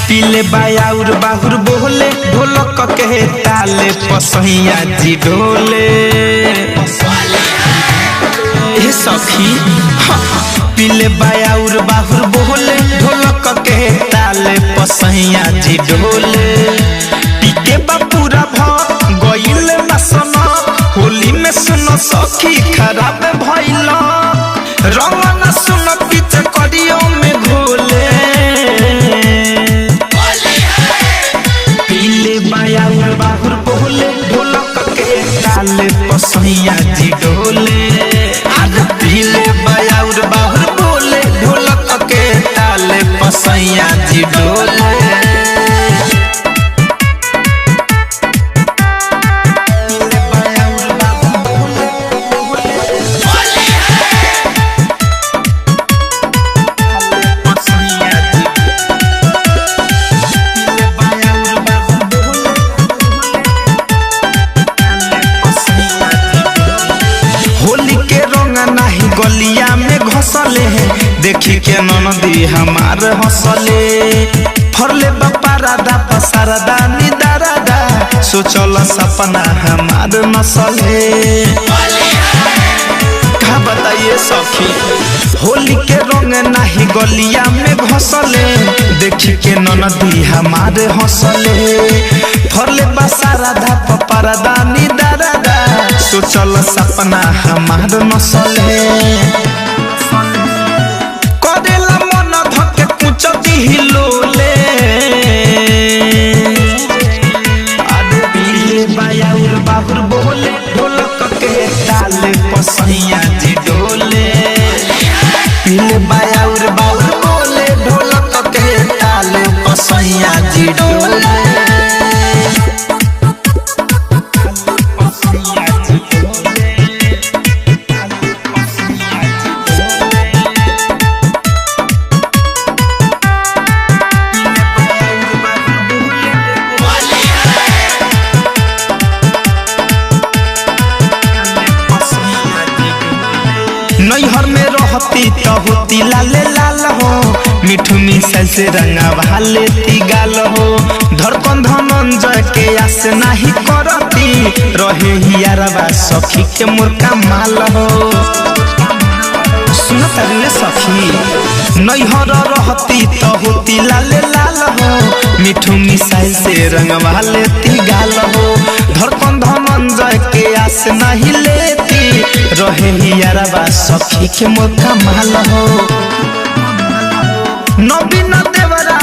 पीले बायाउर बाहुर बोले ढोलक के ताले पसैया जी ढोले हे सखी पीले बायाउर बाहुर बोले ढोलक के ताले पसैया जी ढोले पीके बापूरा भर गइल मसन होली में सुनो सखी खराब भइल रंग न सुनो पीछे करियो में घोले बाहुर बोले ढोलक के ताले पसैया जी ढोले आज पीले बायाउर बाहुर बोले ढोलक के ताले पसैया जी ढोले गलिया में घसले है देखी के ननदी हमार हंसले फरले बपारादा पसारदा निदारादा सोचल सपना हमार नसले का बताइए सखी होली के रंग नाही गलिया में घसले देखी के ननदी हमार हंसले फरले बसारादा पपारादा निदारादा सोचल सपना हमार नसले करेला मन धके कुछ दिलोले अरे पीले बायाउर बाहुर बोले ढोलक के ताले पसैया जी ढोले पीले बायाउर बाहुर बोले ढोलक के ताले पसैया जी ढोले नैहर में रहती तो होती लाले लाल हो मिठू मिसाइल से रंगा भाले ती गाल हो धड़कन धनंजय के आस नहीं करती रहे हियारबा सखी के मुर्का माल हो सुन तरले सखी नैहर रहती तो होती लाले लाल हो मिठू मिसाइल से रंग भाले ती गाल हो धड़कन धनंजय के आस नहीं लेती रहे हियारबा सखी के मुर्का माल हो नवीन देवरा